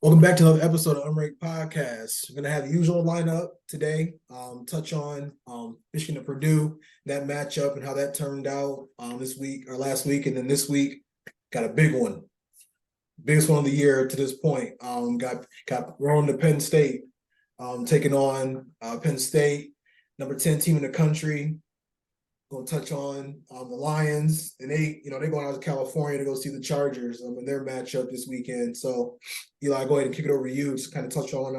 Welcome back to another episode of Unranked Podcast. We're gonna have the usual lineup today. Touch on Michigan and Purdue, that matchup and how that turned out this week or last week, and then this week got a big one, biggest one of the year to this point. Got thrown to Penn State, taking on Penn State, number 10 team in the country. Going to touch on the Lions, and they're going out to California to go see the Chargers in their matchup this weekend. So, Eli, go ahead and kick it over to you to kind of touch on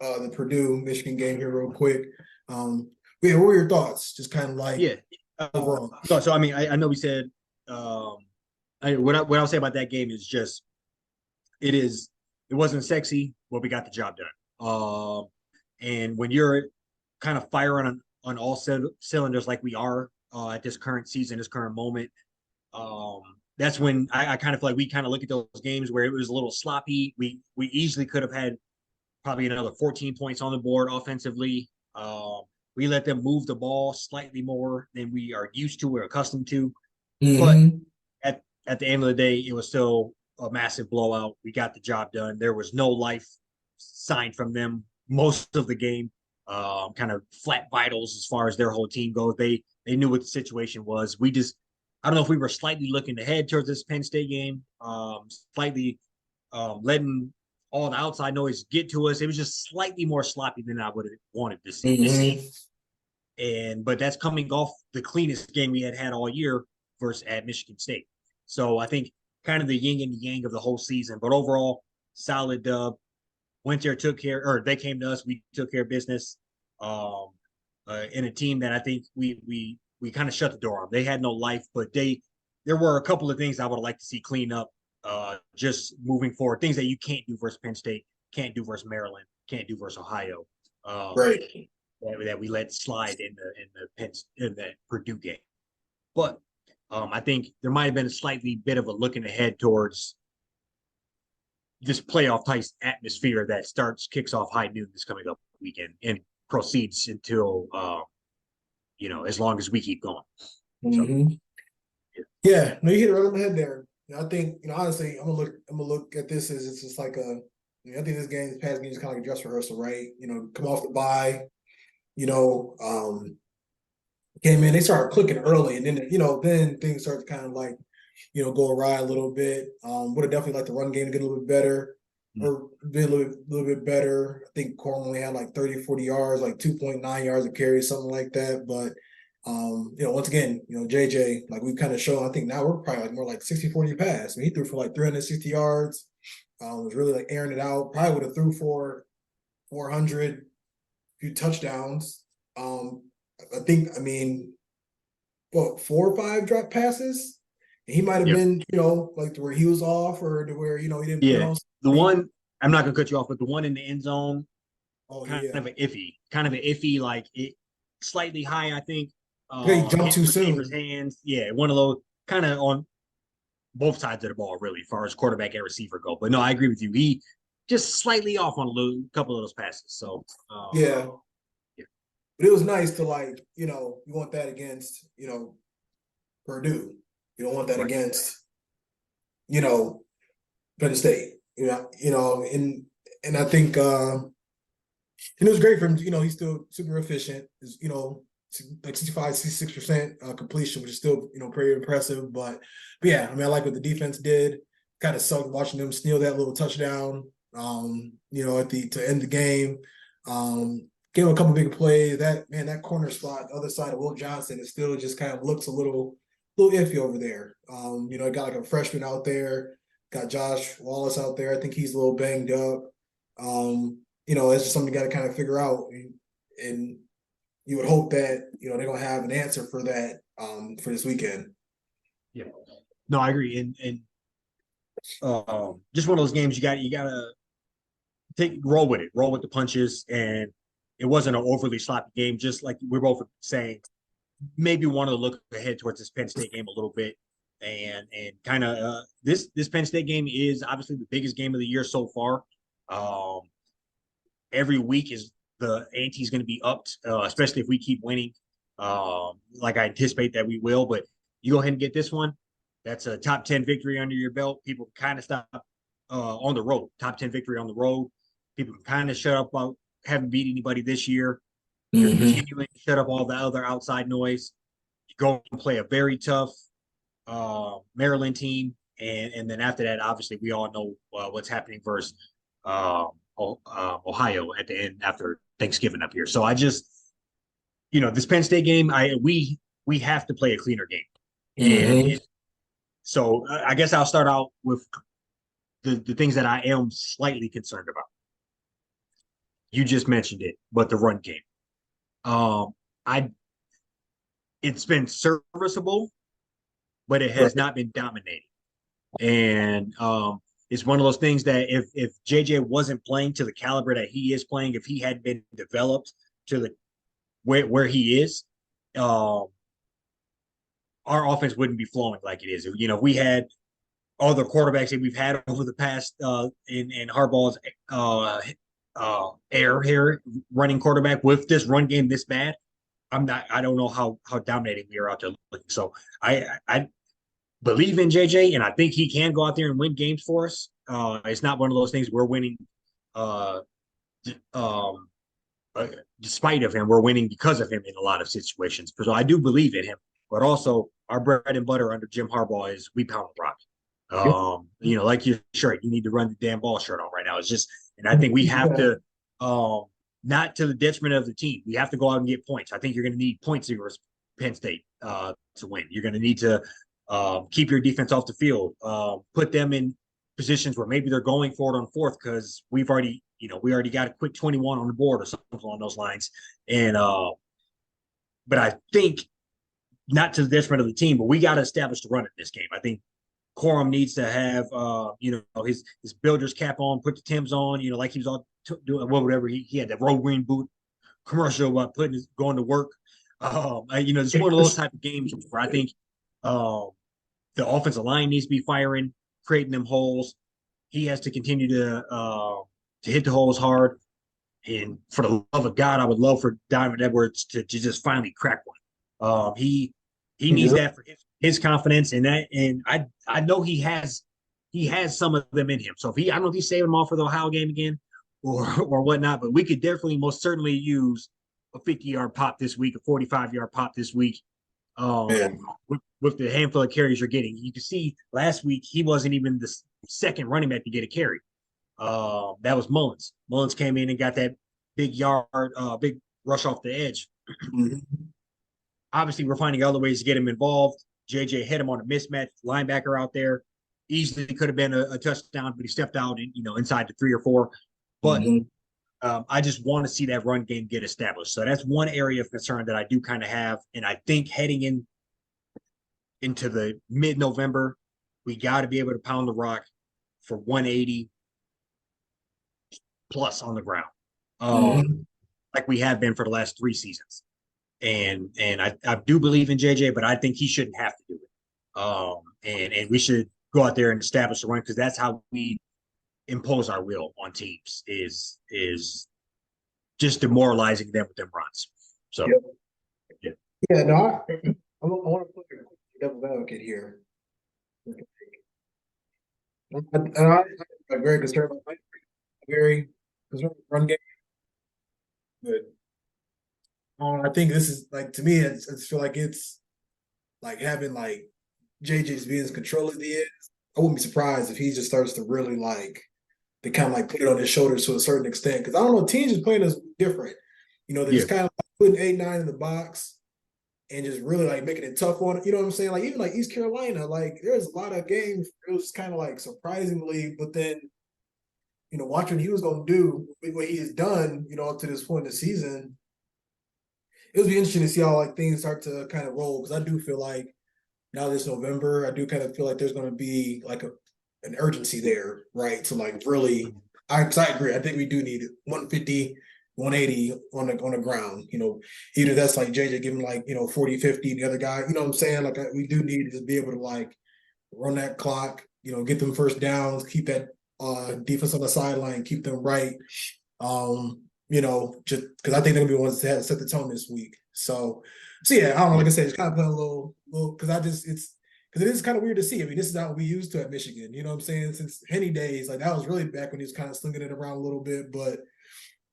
the Purdue Michigan game here real quick. What were your thoughts? Just kind of like overall. So I mean, I know we said what I'll say about that game is just it wasn't sexy, but we got the job done. And when you're kind of firing on all cylinders like we are at this current season, this current moment, that's when I kind of feel like we kind of look at those games where it was a little sloppy. We easily could have had probably another 14 points on the board offensively. We let them move the ball slightly more than we are used to or accustomed to. Mm-hmm. But at the end of the day, it was still a massive blowout. We got the job done. There was no life signed from them most of the game. Kind of flat vitals as far as their whole team goes. They knew what the situation was. I don't know if we were slightly looking ahead towards this Penn State game, slightly letting all the outside noise get to us. It was just slightly more sloppy than I would have wanted to see. But that's coming off the cleanest game we had all year versus at Michigan State. So I think kind of the yin and yang of the whole season. But overall, solid dub. Went there, they came to us. We took care of business in a team that I think we kind of shut the door on. They had no life, but there were a couple of things I would like to see clean up just moving forward. Things that you can't do versus Penn State, can't do versus Maryland, can't do versus Ohio. Right. That we let slide in the Purdue game. But I think there might have been a slightly bit of a looking ahead towards this playoff type atmosphere that kicks off high noon this coming up weekend and proceeds until as long as we keep going. Mm-hmm. So, yeah, no, you hit it right on the head there. I think honestly, I'm gonna look at this as it's just like I think this past game is kind of like a dress rehearsal, right? Come off the bye, came in, they started clicking early, and then things start to kind of like go awry a little bit. Would have definitely liked the run game to get a little bit better, or be a little bit better. I think Corum only had like 30, 40 yards, like 2.9 yards a carry, something like that. But once again, JJ, like we've kind of shown, I think now we're probably like more like 60-40 pass. I mean, he threw for like 360 yards. Was really like airing it out. Probably would have threw for 400, few touchdowns. I mean, 4 or 5 drop passes. He might have been, like to where he was off or to where, he didn't put on. The one, I'm not going to cut you off, but the one in the end zone, kind of an iffy, like it slightly high, I think. He jumped too soon. Hands. Yeah, one of those kind of on both sides of the ball, really, as far as quarterback and receiver go. But no, I agree with you. He just slightly off on a couple of those passes. So, yeah. But it was nice to you want that against, Purdue. You don't want that against, Penn State. And I think it was great for him. He's still super efficient. Like 65, 66% completion, which is still, pretty impressive. But yeah, I mean, I like what the defense did. Kind of sucked watching them steal that little touchdown, to end the game. Gave him a couple big plays. That corner spot, the other side of Will Johnson, it still just kind of looks a little iffy over there. Got like a freshman out there, got Josh Wallace out there. I think he's a little banged up. It's just something you got to kind of figure out. And you would hope that, they're going to have an answer for that for this weekend. Yeah. No, I agree. And just one of those games you got to roll with the punches. And it wasn't an overly sloppy game, just like we're both saying. Maybe want to look ahead towards this Penn State game a little bit, and kind of this Penn State game is obviously the biggest game of the year so far. Every week is the ante is going to be upped, especially if we keep winning, like I anticipate that we will. But you go ahead and get this one. That's a top 10 victory under your belt. People kind of stop on the road, top 10 victory on the road. People can kind of shut up about haven't beat anybody this year. You're continuing to shut up all the other outside noise. You go and play a very tough Maryland team, and then after that, obviously, we all know what's happening versus Ohio at the end after Thanksgiving up here. So I just, this Penn State game, we have to play a cleaner game, and so I guess I'll start out with the things that I am slightly concerned about. You just mentioned it, but the run game. It's been serviceable, but it has not been dominating. And it's one of those things that if JJ wasn't playing to the caliber that he is playing, if he had been developed to the where he is, our offense wouldn't be flowing like it is. If we had all the quarterbacks that we've had over the past in Harbaugh's air here running quarterback with this run game this bad, I don't know how dominating we are out there looking. So I believe in JJ, and I think he can go out there and win games for us. It's not one of those things we're winning despite of him. We're winning because of him in a lot of situations. So I do believe in him, but also our bread and butter under Jim Harbaugh is we pound the rock. Like your shirt, you need to run the damn ball shirt on right now. It's just, and I think we have to, not to the detriment of the team. We have to go out and get points. I think you're going to need points against Penn State to win. You're going to need to keep your defense off the field, put them in positions where maybe they're going for it on fourth because we already got a quick 21 on the board or something along those lines. And but I think not to the detriment of the team, but we got to establish the run in this game. I think Corum needs to have his builder's cap on, put the Timbs on, like he was all doing whatever he had that road green boot commercial about going to work. It's one of those type of games where I think the offensive line needs to be firing, creating them holes. He has to continue to hit the holes hard. And for the love of God, I would love for Donovan Edwards to just finally crack one. He needs that for his confidence, and I know he has some of them in him. So I don't know if he's saving them all for the Ohio game again or whatnot, but we could definitely most certainly use a 50-yard pop this week, a 45-yard pop this week. With the handful of carries you're getting. You can see last week he wasn't even the second running back to get a carry. That was Mullins. Mullins came in and got that big rush off the edge. Obviously, we're finding other ways to get him involved. JJ hit him on a mismatch linebacker out there. Easily could have been a touchdown, but he stepped out and inside the 3 or 4. But I just want to see that run game get established. So that's one area of concern that I do kind of have. And I think heading into the mid-November, we got to be able to pound the rock for 180 plus on the ground, like we have been for the last 3 seasons. And I do believe in JJ, but I think he shouldn't have to do it. And we should go out there and establish the run because that's how we impose our will on teams is just demoralizing them with them runs. So, no, I want to put a devil's advocate here. And I'm very concerned about very concerned with run game. Good. I think this is like, to me, I just feel like it's like having like JJ's being as control as he is. I wouldn't be surprised if he just starts to really to kind of put it on his shoulders to a certain extent. Because I don't know, teams just playing us different. They're just kind of putting 8-9 in the box and just really making it tough on it. You know what I'm saying? Even East Carolina, there's a lot of games it was kind of surprisingly, but then watching what he was going to do, what he has done, up to this point in the season, it would be interesting to see how things start to kind of roll. Because I do feel like now this November, I do kind of feel like there's going to be an urgency there, right? To really, I agree. I think we do need 150, 180 on the ground. Either that's JJ giving 40, 50, the other guy. You know what I'm saying? We do need to just be able to run that clock. Get them first downs, keep that defense on the sideline, keep them right. Just because I think they're gonna be the ones that have to set the tone this week. So yeah, I don't know. Like I said, it's kind of playing a little because because it is kind of weird to see. I mean, this is not what we used to at Michigan. You know what I'm saying? Since Henny days, like that was really back when he was kind of slinging it around a little bit. But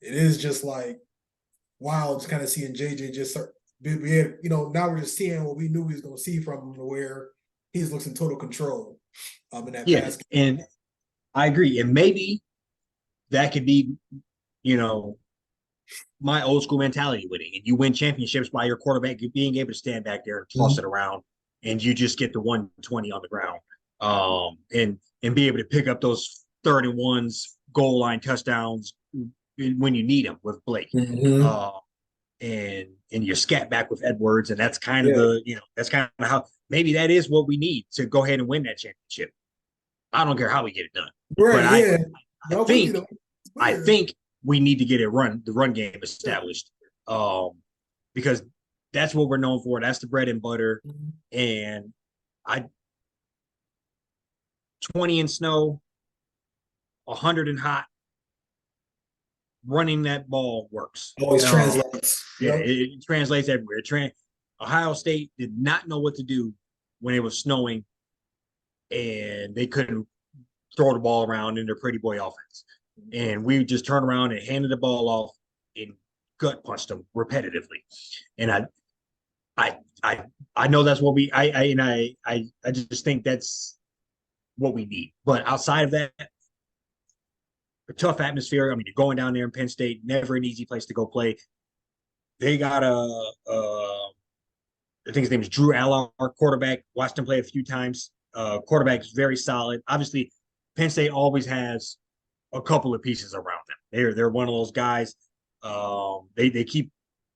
it is just like wild, just kind of seeing JJ just start. We had, now we're just seeing what we knew we was going to see from him, to where he just looks in total control in that Yeah, basket. and I agree. And maybe that could be, you know, my old school mentality winning. And you win championships by your quarterback being able to stand back there and toss it around, and you just get the 120 on the ground. And be able to pick up those 3rd-and-1s, goal line touchdowns when you need them with Blake. And you're scat back with Edwards, and that's kind of that's kind of how maybe that is what we need to go ahead and win that championship. I don't care how we get it done, Right? but Yeah. I think we need to get the run game established, because that's what we're known for. That's the bread and butter. And 20 in snow, 100 in hot, running that ball works. Always translates. Yeah, it translates everywhere. Ohio State did not know what to do when it was snowing, and they couldn't throw the ball around in their pretty boy offense. And we just turned around and handed the ball off and gut punched them repetitively. And I know that's what I just think that's what we need. But outside of that, a tough atmosphere. I mean, you're going down there in Penn State, never an easy place to go play. They got I think his name is Drew Allard, quarterback. Watched him play a few times. Quarterback is very solid. Obviously, Penn State always has a couple of pieces around them. They're one of those guys. They keep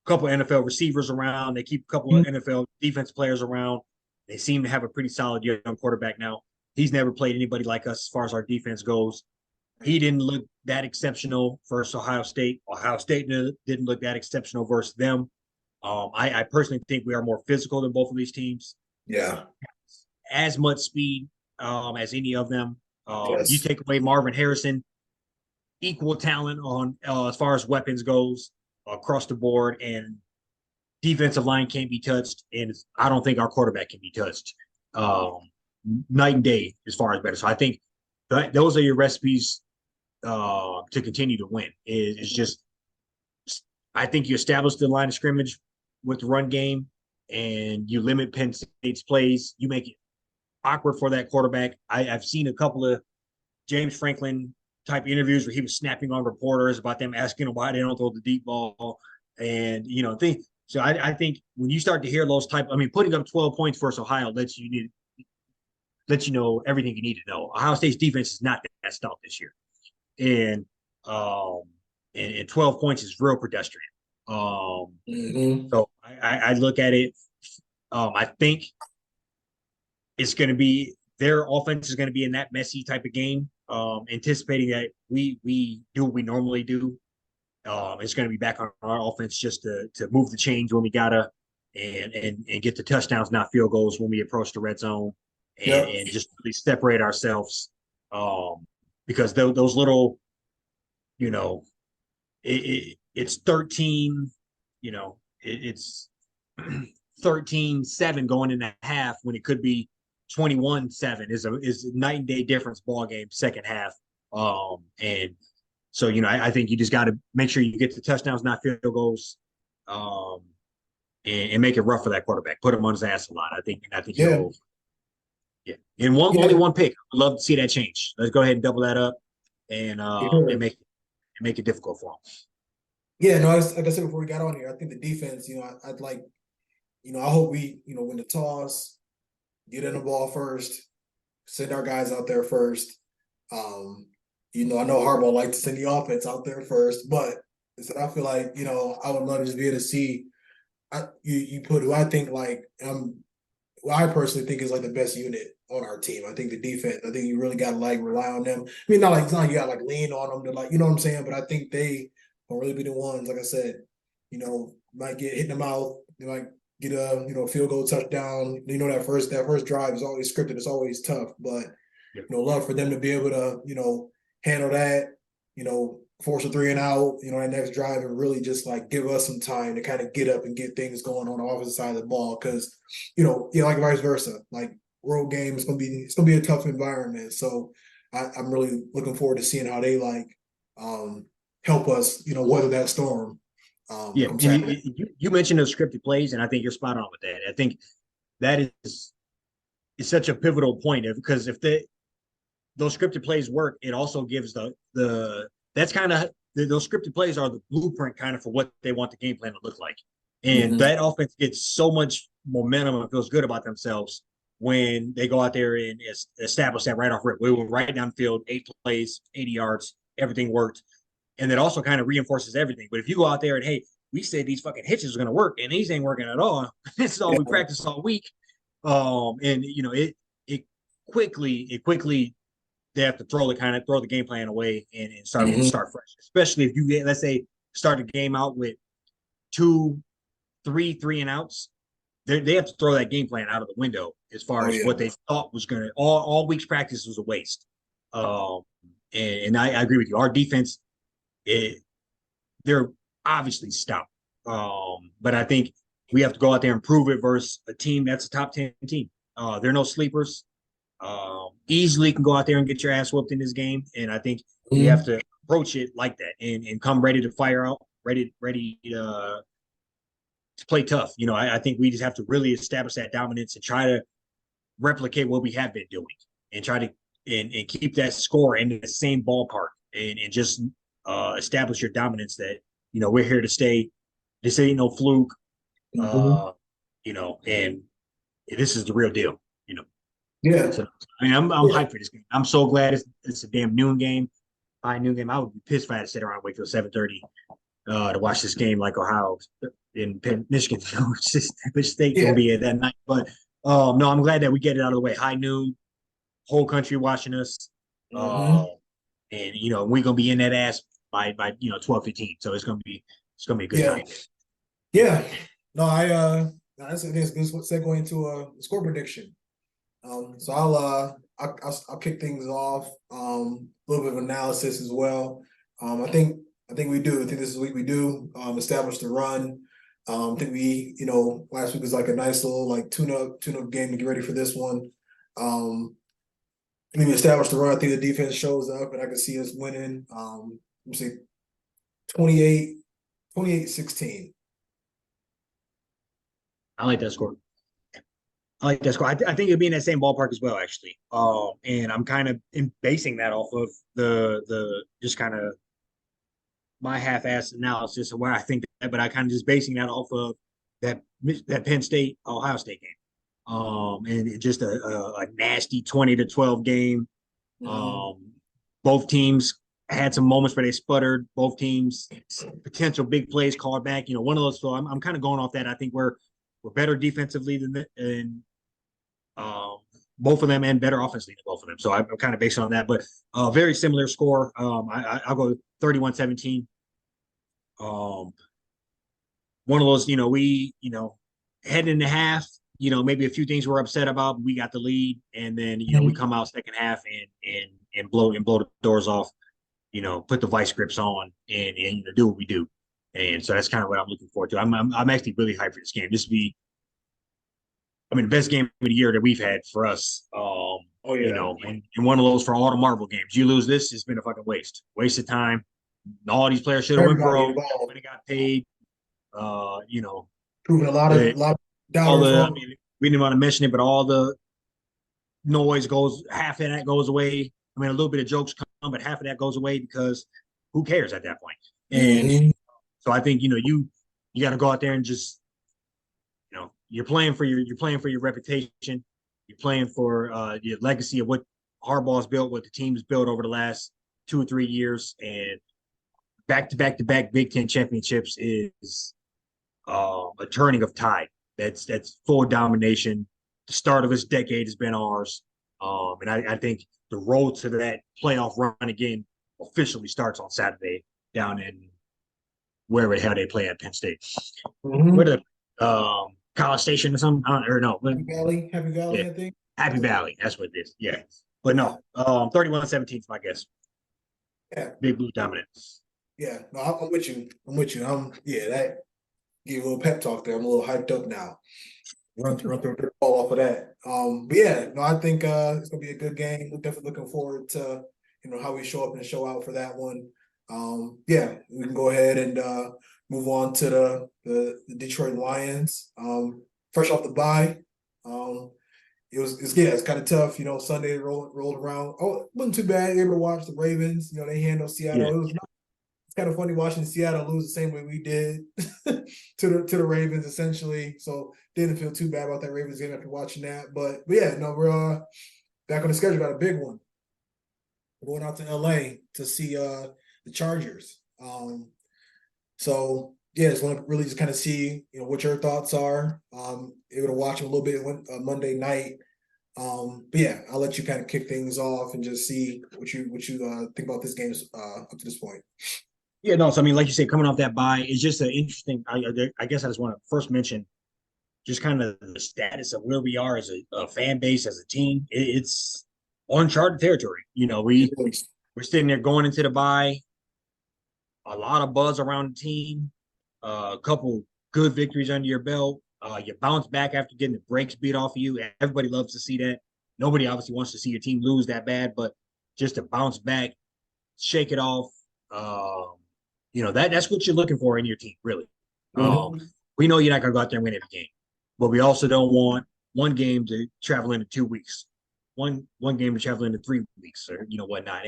a couple of NFL receivers around. They keep a couple of NFL defense players around. They seem to have a pretty solid young quarterback now. He's never played anybody like us as far as our defense goes. He didn't look that exceptional versus Ohio State. Ohio State didn't look that exceptional versus them. I personally think we are more physical than both of these teams. Yeah. As much speed as any of them. Yes. You take away Marvin Harrison, equal talent on as far as weapons goes across the board, and defensive line can't be touched, and I don't think our quarterback can be touched. Night and day as far as better. So I think those are your recipes to continue to win. It's just, I think you establish the line of scrimmage with the run game, and you limit Penn State's plays. You make it awkward for that quarterback. I've seen a couple of James Franklin type interviews where he was snapping on reporters about them asking him why they don't throw the deep ball, and so I think when you start to hear those putting up 12 points versus Ohio lets you know everything you need to know. Ohio State's defense is not that stout this year, and 12 points is real pedestrian. So I look at it. I think it's going to be their offense is going to be in that messy type of game. Anticipating that we do what we normally do. It's going to be back on our offense just to move the chains when we gotta, and get the touchdowns, not field goals, when we approach the red zone, and just really separate ourselves. Because those little, it's 13, it's 13-7 going in the half when it could be 21-7 is a night and day difference ball game second half. And so, I think you just got to make sure you get the touchdowns, not field goals, and make it rough for that quarterback. Put him on his ass a lot. I think he'll. Yeah. And only one pick. I'd love to see that change. Let's go ahead and double that up and make it difficult for him. Yeah, no, like I said before we got on here, I think the defense, I'd like, I hope we, win the toss, get in the ball first, send our guys out there first. I know Harbaugh likes to send the offense out there first, but I feel like, I would love to just be able to see you put who I think what I personally think is like the best unit on our team. I think the defense, I think you really got to rely on them. I mean, it's not like you got to lean on them to you know what I'm saying? But I think they will really be the ones, like I said, might get hit in the mouth. They might get a, field goal touchdown. That first drive is always scripted. It's always tough, but love for them to be able to, handle that, force a 3 and out, that next drive, and really just give us some time to kind of get up and get things going on the offensive side of the ball. Cause, like vice versa, road game. It's gonna be a tough environment. So I'm really looking forward to seeing how they help us, weather that storm. Yeah, Come and Saturday. you mentioned those scripted plays, and I think you're spot on with that. I think that is such a pivotal point because if those scripted plays work, it also gives the that's kind of those scripted plays are the blueprint kind of for what they want the game plan to look like. And Mm-hmm. that offense gets so much momentum and feels good about themselves when they go out there and establish that right off rip. We were right down the field, 8 plays, 80 yards, everything worked. And that also kind of reinforces everything. But if you go out there and, hey, we said these fucking hitches are going to work and these ain't working at all, this is all we Yeah. practiced all week. And it quickly they have to throw the game plan away and Mm-hmm. start fresh. Especially if you get, let's say, start the game out with 3 and outs. They have to throw that game plan out of the window as far Oh as yeah. what they thought was going to all week's practice was a waste. Um, and I agree with you. Our defense, they're obviously stout. But I think we have to go out there and prove it versus a team that's a top 10 team. They're no sleepers. Easily can go out there and get your ass whooped in this game. And I think we have Mm-hmm. to approach it like that and come ready to fire out, ready to play tough. I think we just have to really establish that dominance and try to replicate what we have been doing and try to and keep that score in the same ballpark and just establish your dominance that we're here to stay. This ain't no fluke. Mm-hmm. And this is the real deal. Yeah. So I mean, I'm Yeah. hyped for this game. I'm so glad it's a damn noon game, high noon game. I would be pissed if I had to sit around and wait till 7:30 to watch this game like Ohio in Penn, Michigan. It's just which state gonna Yeah. be at that night. But no, I'm glad that we get it out of the way. High noon, whole country watching us. Uh, Mm-hmm. and we're gonna be in that ass by 12:15. So it's gonna be a good Yeah. time. Yeah. No, that's a good segue into the score prediction. So I'll kick things off. A little bit of analysis as well. I think we do. I think this is the week we do establish the run. I think last week was like a nice little like tune up game to get ready for this one. I think we established the run. I think the defense shows up, and I can see us winning. Let me see, 28-16. I like that score. I like that score. I think it'd be in that same ballpark as well, actually. And I'm kind of basing that off of the just kind of my half-assed analysis of where I think that, but I kind of just basing that off of that Penn State Ohio State game. And just a nasty 20-12 game. Mm-hmm. Um, both teams had some moments where they sputtered. Both teams potential big plays called back. One of those. So I'm kind of going off that. I think we're better defensively than um, both of them and better offensively than both of them. So I'm kind of based on that, but very similar score. I'll go 31-17. Um, One of those, heading into half, maybe a few things we're upset about, but we got the lead, and then we come out second half and blow the doors off, put the vice grips on and do what we do. And so that's kind of what I'm looking forward to. I'm actually really hyped for this game. This will be, I mean, the best game of the year that we've had for us. Oh yeah. And one of those for all the Marvel games. You lose this, it's been a fucking waste of time. All these players should have went Everybody pro, involved. when they got paid. Proving The a lot of all doubters the I wrong. mean, we didn't want to mention it, but all the noise goes, half of that goes away. I mean, a little bit of jokes come, but half of that goes away because who cares at that point? And Mm-hmm. so I think you got to go out there and just you're playing for your reputation, you're playing for your legacy of what Harbaugh's built, what the team's built over the last 2 or 3 years, and back to back to back Big Ten championships is a turning of tide. That's full domination. The start of this decade has been ours, and I think the road to that playoff run again officially starts on Saturday down in wherever the hell they play at Penn State. Where Mm-hmm. the College Station or something, or no? Happy Yeah, Valley, I think. Happy Valley. That's what it is. Yeah, but Yeah. no, 31-17 is my guess. Yeah. Big Blue dominant. Yeah. No, I'm with you. That give you a little pep talk there. I'm a little hyped up now. run through the ball off of that. But yeah, no, I think it's gonna be a good game. We're definitely looking forward to how we show up and show out for that one. Yeah, we can go ahead and move on to the Detroit Lions. Fresh off the bye. It's kind of tough, Sunday rolled around. Oh, it wasn't too bad. Able to watch the Ravens. They handled Seattle. Yeah. It's kind of funny watching Seattle lose the same way we did to the Ravens, essentially. So didn't feel too bad about that Ravens game after watching that. But yeah, no, we're back on the schedule. Got a big one. We're going out to LA to see the Chargers. So yeah, just want to really just kind of see what your thoughts are. Able to watch them a little bit Monday night. But yeah, I'll let you kind of kick things off and just see what you think about this game up to this point. Yeah, no. So I mean, like you said, coming off that bye, it's just an interesting. I guess I just want to first mention just kind of the status of where we are as a fan base, as a team. It's uncharted territory. We're sitting there going into the bye. A lot of buzz around the team. A couple good victories under your belt. You bounce back after getting the brakes beat off of you. Everybody loves to see that. Nobody obviously wants to see your team lose that bad, but just to bounce back, shake it off. That's what you're looking for in your team, really. We know you're not going to go out there and win every game, but we also don't want one game to travel into 2 weeks, one game to travel into 3 weeks, or whatnot.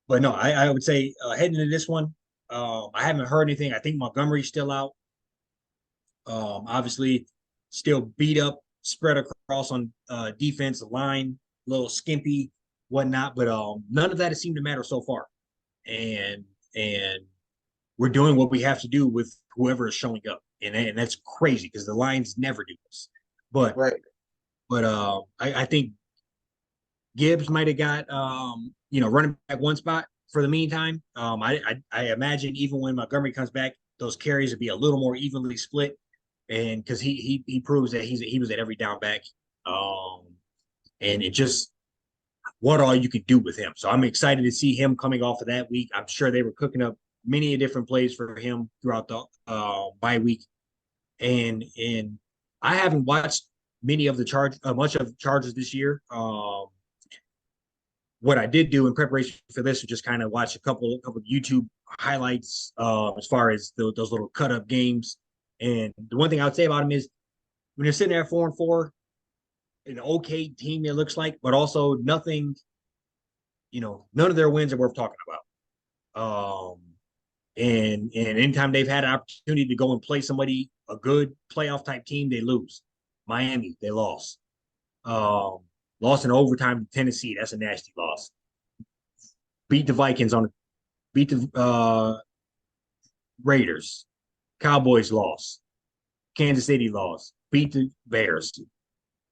But no, I would say heading into this one, I haven't heard anything. I think Montgomery's still out. Obviously, still beat up, spread across on defense line, a little skimpy, whatnot. But none of that has seemed to matter so far, and we're doing what we have to do with whoever is showing up, and that's crazy because the Lions never do this. But right. But I think Gibbs might have got running back one spot for the meantime. I imagine even when Montgomery comes back, those carries would be a little more evenly split, and because he proves that he was at every down back, and it just what all you could do with him. So I'm excited to see him coming off of that week. I'm sure they were cooking up many different plays for him throughout the bye week, and I haven't watched much of the Chargers this year. What I did do in preparation for this was just kind of watch a couple of YouTube highlights as far as those little cut up games. And the one thing I would say about them is when you're sitting there at 4-4, an okay team it looks like, but also nothing, none of their wins are worth talking about. And anytime they've had an opportunity to go and play somebody, a good playoff type team, they lose. Miami, they lost. Lost in overtime to Tennessee. That's a nasty loss. Beat the Vikings beat the Raiders. Cowboys lost. Kansas City lost. Beat the Bears.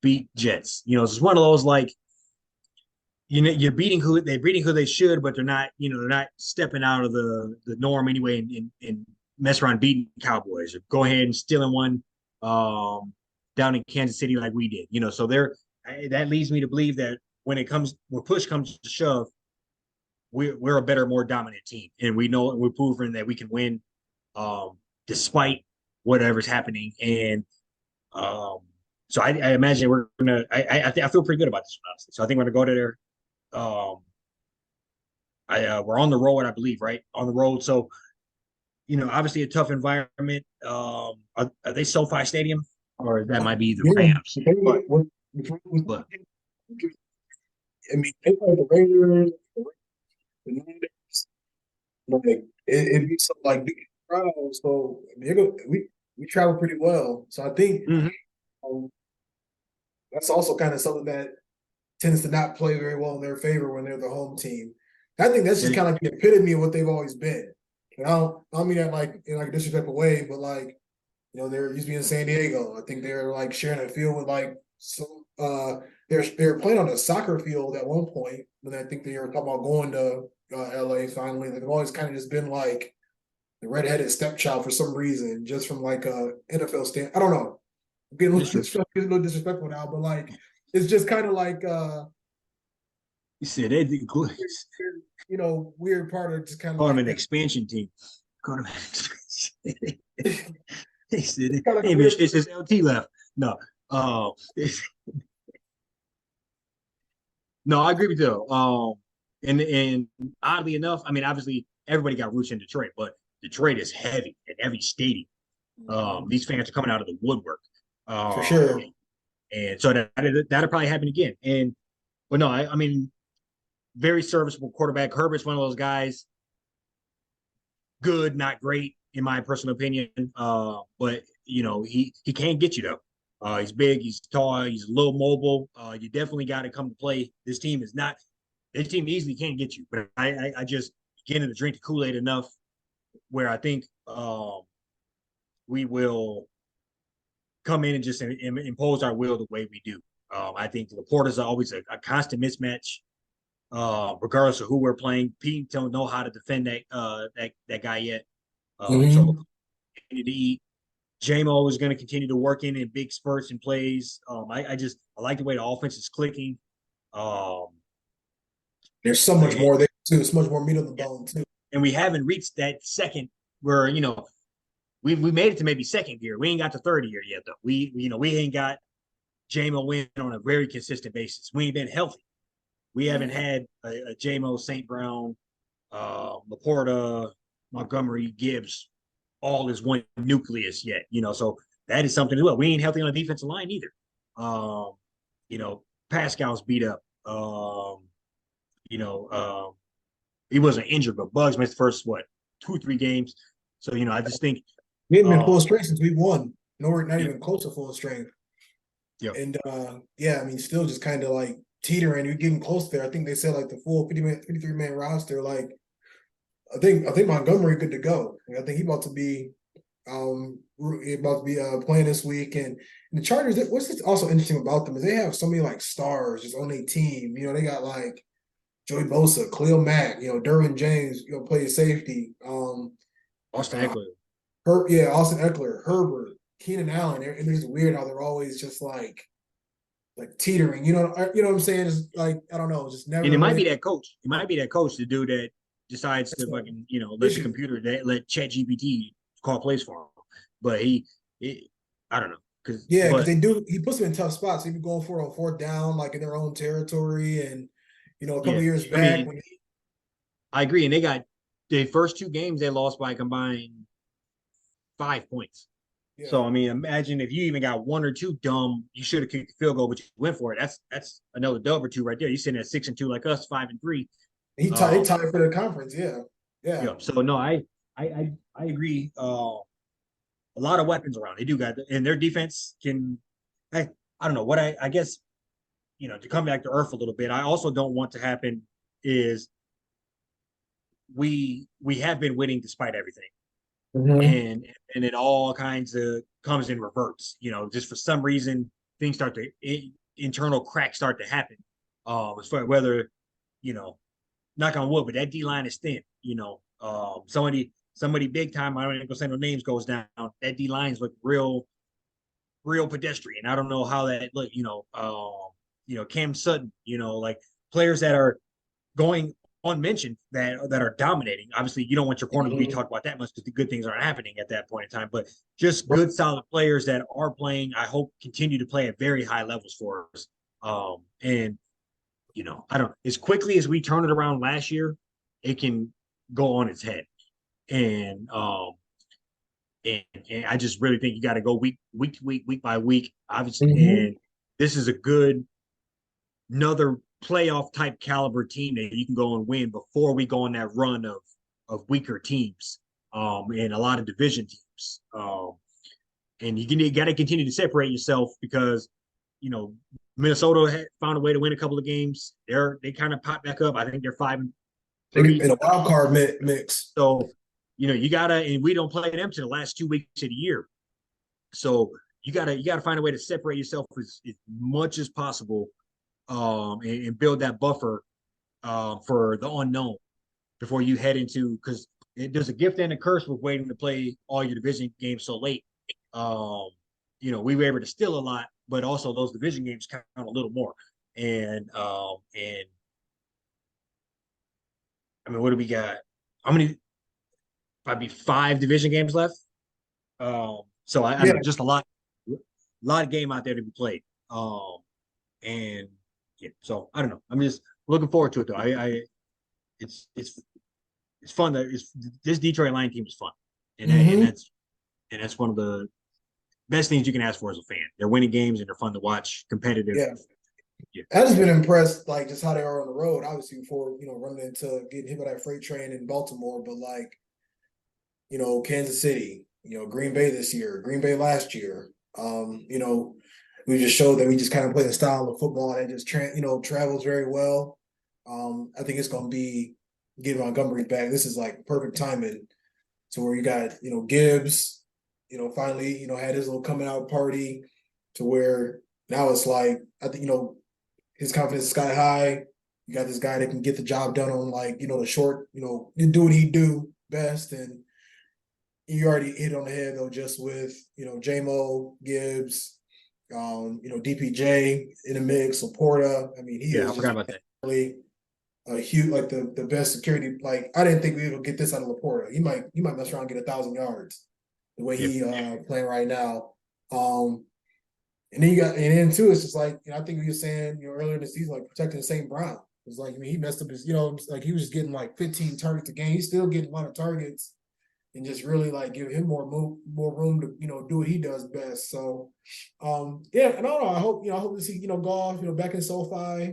Beat Jets. It's one of those like, you're beating who they should, but they're not stepping out of the norm anyway and mess around beating Cowboys or go ahead and stealing one down in Kansas City like we did. So that leads me to believe that when push comes to shove, we're a better, more dominant team, and we're proving that we can win despite whatever's happening. And so I imagine we're gonna. I feel pretty good about this one, honestly. So I think we're gonna go to there. We're on the road, I believe, right? On the road, so obviously a tough environment. Are they SoFi Stadium, or that might be the Rams? But I mean, they play the Raiders, like it'd be some like big crowds. So I mean, we travel pretty well. So I think that's also kind of something that tends to not play very well in their favor when they're the home team. I think that's just kind of like the epitome of what they've always been. I don't mean that like in like a disrespectful way, but like they're used to be in San Diego. I think they're like sharing a field with like some. They're playing on a soccer field at one point, and I think they were talking about going to LA finally. They've always kind of just been like the redheaded stepchild for some reason, just from like a NFL stand. I don't know. I'm getting a little disrespectful now, but like it's just kind of like you said they did good. Weird part of just kind of call like them an expansion team. Call them an expansion. He said kind of it's just LT left. No. No, I agree with you. And oddly enough, I mean, obviously everybody got roots in Detroit, but Detroit is heavy and heavy stadium. These fans are coming out of the woodwork. For Um, sure. and so that'll probably happen again. But no, I mean, very serviceable quarterback. Herbert's one of those guys. Good, not great, in my personal opinion. But he can get you though. He's big, he's tall, he's a little mobile. You definitely got to come to play. This team easily can get you, but I just get to drink the Kool-Aid enough where I think we will come in and just impose our will the way we do. I think Laporta's always a constant mismatch, regardless of who we're playing. Pete don't know how to defend that guy yet. So continue to eat. JMO is going to continue to work in big spurts and plays. I like the way the offense is clicking. There's so much more there too. It's much more meat on the bone too. And we haven't reached that second where we made it to maybe second gear. We ain't got to third gear yet though. We ain't got JMO win on a very consistent basis. We ain't been healthy. We haven't had a JMO, St. Brown, Laporta, Montgomery, Gibbs, all as one nucleus yet. So that is something as well. We ain't healthy on the defensive line either. Pascal's beat up. He wasn't injured, but Bugs missed the first 2-3 games. So I just think we haven't been full strength since we won. No, we're not even close to full strength. Yeah. And I mean, still just kind of like teetering. You're getting close there. I think they said like the full 53-man roster. Like, I think Montgomery good to go. I think he's about to be playing this week. And the Chargers, what's also interesting about them is they have so many like stars just on their team. They got like Joey Bosa, Khalil Mack, Derwin James, plays safety. Austin Eckler. Austin Eckler, Herbert, Keenan Allen. And it's weird how they're always just like teetering. You know what I'm saying? It's like, I don't know, just never. And it might be that coach. It might be that coach, the dude that decides to fucking, let the computer, let ChatGPT call plays for him. But I don't know. Because he puts them in tough spots. He'd be going for on fourth down, like in their own territory. And, a couple of years back. I agree. And they got the first 2 games, they lost by combined 5 points. Yeah. So, I mean, imagine if you even got 1 or 2 dumb, you should have kicked the field goal, but you went for it. That's another dub or 2 right there. You're sitting at 6-2 like us, 5-3. He tied for the conference. Yeah. So no, I agree. A lot of weapons around. They do got, and their defense can. I don't know what I guess. To come back to earth a little bit. I also don't want to happen is we have been winning despite everything, and it all kinds of comes in reverse. Just for some reason things start to internal cracks start to happen. As far as whether knock on wood, but that D line is thin. Somebody big time, I don't even gonna say no names, goes down. That D lines look real pedestrian. I don't know how that look. Cam Sutton. Like players that are going unmentioned that are dominating. Obviously, you don't want your corner to be talked about that much because the good things aren't happening at that point in time. But just good, solid players that are playing. I hope continue to play at very high levels for us. And I don't. As quickly as we turned it around last year, it can go on its head. And I just really think you got to go week to week by week. Obviously, and this is another playoff type caliber team that you can go and win before we go on that run of weaker teams, and a lot of division teams. And you got to continue to separate yourself because Minnesota found a way to win a couple of games. They kind of pop back up. I think they're 5-3 in a wild card mix. So you gotta, and we don't play them to the last 2 weeks of the year. So you gotta find a way to separate yourself as much as possible, and build that buffer for the unknown before you head into, because there's a gift and a curse with waiting to play all your division games so late. We were able to steal a lot, but also those division games count a little more. And I mean, what do we got? How many? Probably 5 division games left. So I know just a lot. lot of game out there to be played. And yeah, so I don't know. I'm just looking forward to it though. It's it's fun that this Detroit Lion team is fun, and Mm-hmm. that's one of the best things you can ask for as a fan. They're winning games and they're fun to watch, competitive. Yeah. Yeah, I've just been impressed, like just how they are on the road. Obviously, before running into getting hit by that freight train in Baltimore, but like Kansas City, Green Bay this year, Green Bay last year. We just showed that we just kind of play a style of football that just travels very well. I think it's going to be getting Montgomery back. This is like perfect timing to where you got Gibbs, finally had his little coming out party to where now it's like I think his confidence is sky high. You got this guy that can get the job done on like the short, do what he do best, and you already hit on the head though, just with JMO, Gibbs, DPJ in the mix, Laporta. I mean, he yeah, I is forgot just about that. really a huge, like the best security. Like I didn't think we would get this out of Laporta. He might mess around and get 1,000 yards the way Yeah, he playing right now. And then and then too, it's just like I think we were saying earlier in the season, like protecting the St. Brown. It's like he messed up his like he was just getting like 15 targets a game. He's still getting a lot of targets and just really like give him more room to do what he does best. So yeah, and I don't know. I hope to see Goff back in SoFi.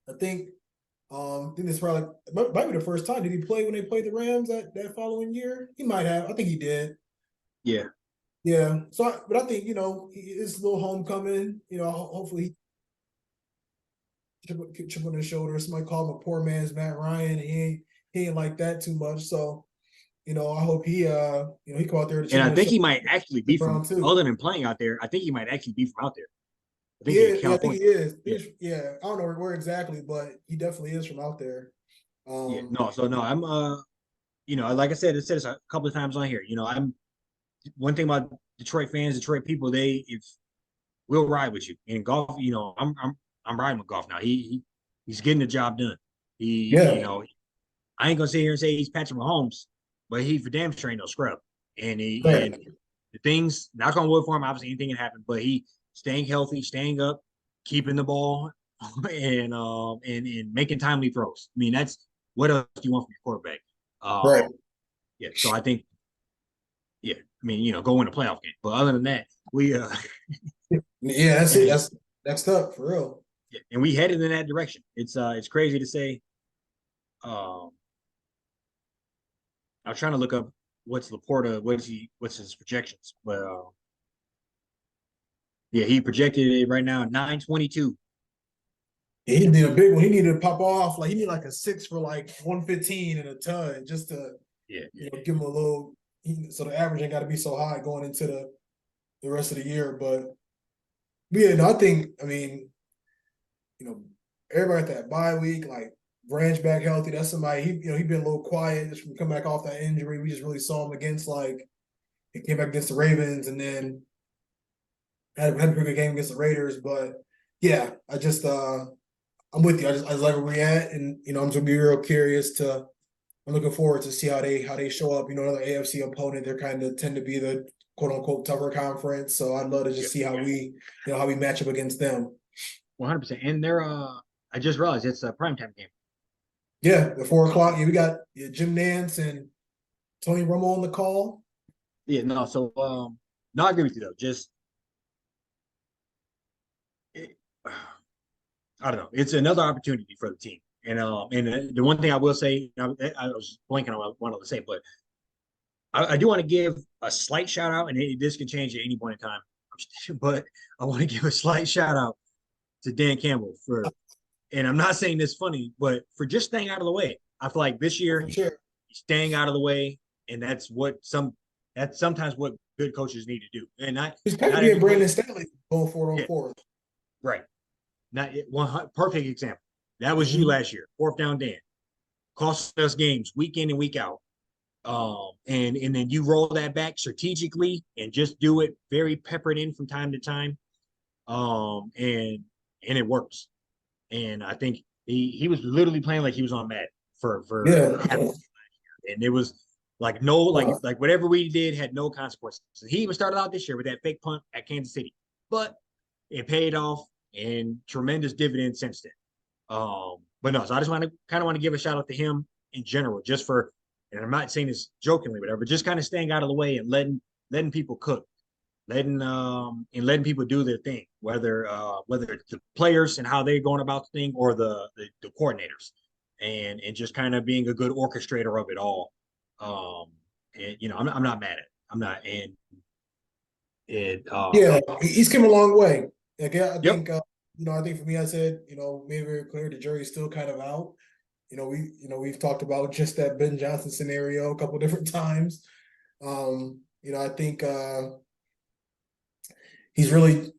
I think this probably might be the first time. Did he play when they played the Rams that following year? He might have. I think he did. yeah. Yeah. So, but I think it's a little homecoming. Hopefully chip on his shoulder. Somebody called him a poor man's Matt Ryan. And he ain't like that too much. So I hope he come out there to And chip I on his think shoulder he might actually be from, Brown too. other than playing out there. I think he might actually be from out there. I think he's in Yeah, I think California. he is. Yeah, Yeah, I don't know where exactly, but he definitely is from out there. yeah. Um, No, so no, I'm like I said this a couple of times on here. I'm one thing about Detroit fans, Detroit people. If we'll ride with you in golf. I'm riding with golf now. He's getting the job done. He yeah, I ain't gonna sit here and say he's Patrick Mahomes, but he for damn sure ain't no scrub. And right. the things, knock on wood for him, obviously anything can happen, but he staying healthy, staying up, keeping the ball, and making timely throws. I mean, that's what else do you want from your quarterback? Right. Yeah. So I think, yeah, I mean, go win a playoff game. But other than that, we Yeah, that's it. and That's next up for real. yeah, and we headed in that direction. It's crazy to say. Um, I was trying to look up what's Laporta, what's his projections, but yeah, he projected it right now 922. He did a big one. He needed to pop off. Like he needed like a 6 for like 115 and a ton just to Yeah, yeah, give him a little. So the average ain't got to be so high going into the rest of the year. But yeah, no, I think everybody at that bye week, like Branch back healthy. That's somebody he he been a little quiet just from coming back off that injury. We just really saw him against he came back against the Ravens and then had a pretty good game against the Raiders. But yeah, I'm with you. I just like where we at, and I'm just gonna be real curious to. I'm looking forward to see how they show up. Another AFC opponent. They're kind of tend to be the quote unquote tougher conference. So I'd love to yeah. just see how we match up against them. 100%. And they're I just realized it's a primetime game. Yeah, the 4 o'clock. Yeah, we got Jim Nance and Tony Romo on the call. Yeah, no, so no, I agree with you though. Just it, I don't know. It's another opportunity for the team. And the one thing I will say, I was blanking on what I wanted to say, but I do want to give a slight shout out, and this can change at any point in time. But I want to give a slight shout out to Dan Campbell and I'm not saying this funny, but for just staying out of the way. I feel like this year For sure. he's staying out of the way, and that's sometimes what good coaches need to do. And He's kind of not being every Brandon coach, Staley going forward on yeah, fourth. right. Not one perfect example. That was you Mm-hmm. last year, fourth down Dan, cost us games week in and week out. And then you roll that back strategically and just do it very peppered in from time to time. And it works. And I think he was literally playing like he was on Madden for Yeah. half, and it was like no Uh, like whatever we did had no consequences. So he even started out this year with that fake punt at Kansas City. but it paid off and tremendous dividends since then. But no, so I just want to give a shout out to him in general, just for, and I'm not saying this jokingly, whatever, but just kind of staying out of the way and letting people cook, letting people do their thing, whether it's the players and how they're going about the thing, or the coordinators, and just kind of being a good orchestrator of it all. And I'm not mad at it. I'm not, and it Yeah, he's come a long way. Like, yeah, I yep. think I think for me, I said, made very clear the jury's still kind of out. We've talked about just that Ben Johnson scenario a couple different times. I think he's really,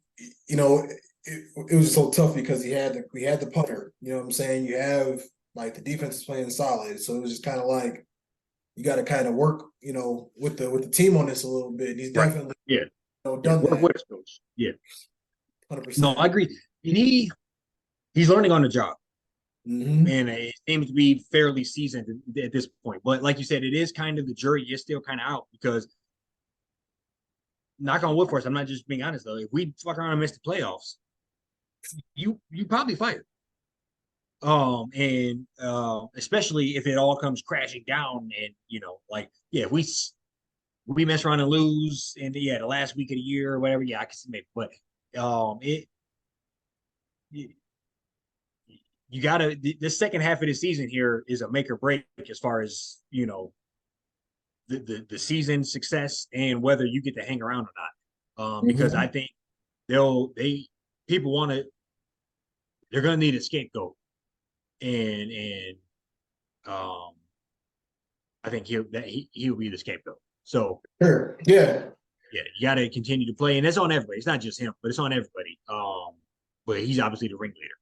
it was so tough because we had the punter. You know what I'm saying? You have like the defense is playing solid, so it was just kind of like you got to kind of work, with the team on this a little bit. And he's Right. definitely, Yeah. Yeah. done Work that with us, coach. Yeah. 100%. No, I agree. And he's learning on the job, Mm-hmm. and it seems to be fairly seasoned at this point. But like you said, it is kind of, the jury is still kind of out, because knock on wood for us, I'm not just being honest though. If we fuck around and miss the playoffs, you probably fired. And especially if it all comes crashing down, and like, yeah, if we mess around and lose in the last week of the year or whatever, yeah, I can see maybe. But it you gotta, the second half of the season here is a make or break, as far as the season success and whether you get to hang around or not. Because Mm-hmm. I think they people want to, they're gonna need a scapegoat, and um I think he'll be the scapegoat. So Sure. Yeah. yeah, you got to continue to play, and it's on everybody. It's not just him, but it's on everybody. But he's obviously the ringleader.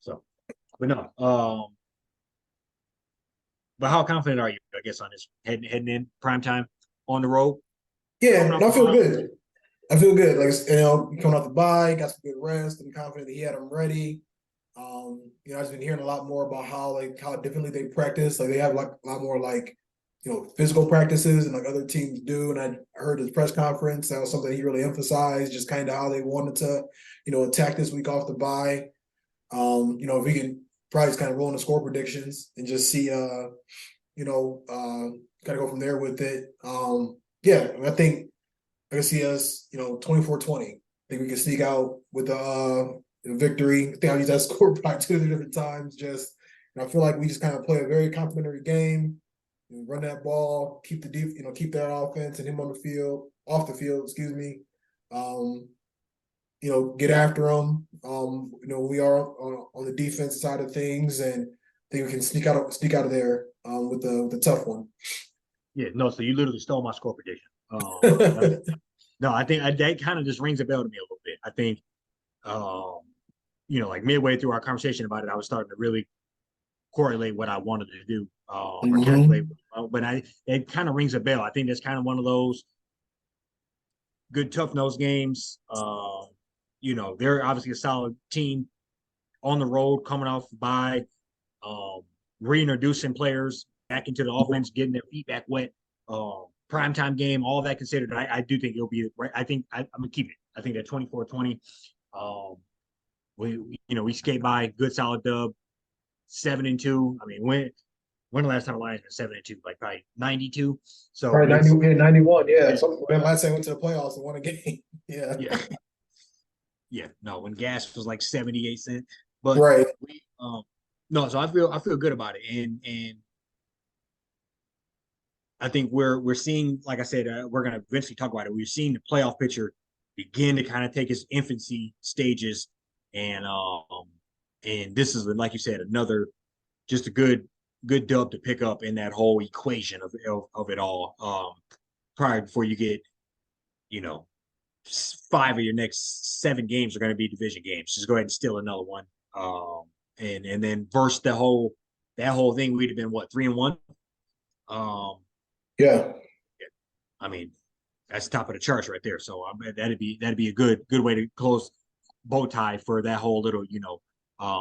So, but no. But how confident are you, I guess, on this heading in prime time on the road, coming Yeah. off No, the I feel bye? good. I feel good. Like, coming off the bye, got some good rest. I'm confident that he had them ready. I've just been hearing a lot more about how differently they practice. Like, they have like a lot more like, physical practices and like other teams do. And I heard his press conference. That was something he really emphasized, just kind of how they wanted to, attack this week off the bye. If we can probably just kind of roll in the score predictions and just see kind of go from there with it. Yeah, I think I can see us, 24-20. I think we can sneak out with a victory. I think I'll use that score probably two different times. Just, I feel like we just kind of play a very complimentary game, run that ball, keep the deep, keep that offense and him on the field, off the field, excuse me. Get after them. We are on the defense side of things, and I think we can sneak out of there with the tough one. Yeah, no. So you literally stole my score prediction. No, I think that kind of just rings a bell to me a little bit. I think, like midway through our conversation about it, I was starting to really correlate what I wanted to do, or calculate. But it kind of rings a bell. I think that's kind of one of those good tough nose games. They're obviously a solid team on the road, coming off by, reintroducing players back into the offense, getting their feet back wet. Primetime game, all that considered, I do think it'll be right. I think I'm gonna keep it. I think that 24-20. We skate by, good solid dub, 7-2. I mean, when the last time the Lions been 7-2? Like probably 92. So Right, it's 91, yeah. yeah, When last time I went to the playoffs and won a game. Yeah. yeah, yeah. No, when gas was like 78 cents. But Right. we no, so I feel good about it. And I think we're seeing, like I said, we're going to eventually talk about it. We're seeing the playoff picture begin to kind of take its infancy stages, and this is, like you said, another, just a good dub to pick up in that whole equation of it all. Prior, before you get, 5 of your next 7 games are going to be division games. Just go ahead and steal another one, and then verse that whole thing, we'd have been what, 3-1. Um, Yeah. I mean, that's the top of the charts right there. So I bet that'd be a good way to close bow tie for that whole little,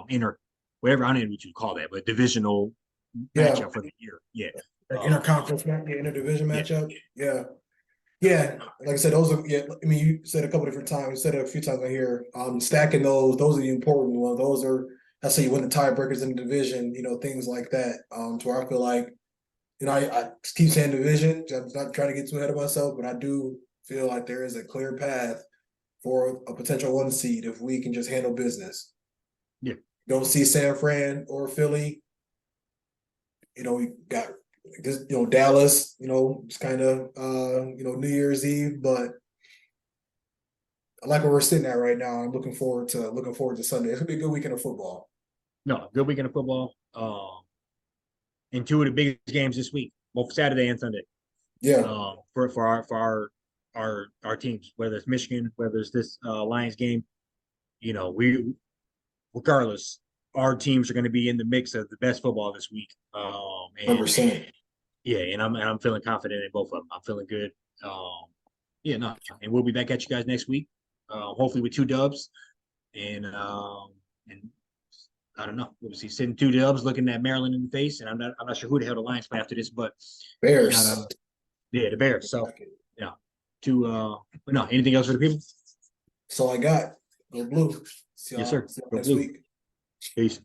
inner, whatever, I don't know what you call that, but divisional Yeah. matchup for the year. Yeah. Like interconference match, interdivision Yeah. matchup. Yeah. Yeah, like I said, those are yeah. I mean, you said a couple different times. You said it a few times on here. Stacking those are the important ones. Those are that's how you win the tiebreakers in the division. Things like that. To where I feel like I keep saying division. I'm not trying to get too ahead of myself, but I do feel like there is a clear path for a potential one seed if we can just handle business. Yeah. Don't see San Fran or Philly. We got this, Dallas, it's kind of New Year's Eve, but I like where we're sitting at right now. I'm looking forward to Sunday. It's gonna be a good weekend of football. No, good weekend of football. And two of the biggest games this week, both Saturday and Sunday. Yeah, For our teams, whether it's Michigan, whether it's this Lions game, we regardless, our teams are going to be in the mix of the best football this week. And 100%. yeah, and I'm feeling confident in both of them. I'm feeling good. Yeah, no, and we'll be back at you guys next week, hopefully with 2 dubs, and I don't know. We'll see sitting 2 dubs, looking at Maryland in the face, and I'm not sure who the hell the Lions play after this, but Bears. yeah, the Bears. So yeah, but no, anything else for the people? That's all I got. Go blue. See Yes, y'all, sir. see y'all Go next blue. week. Peace.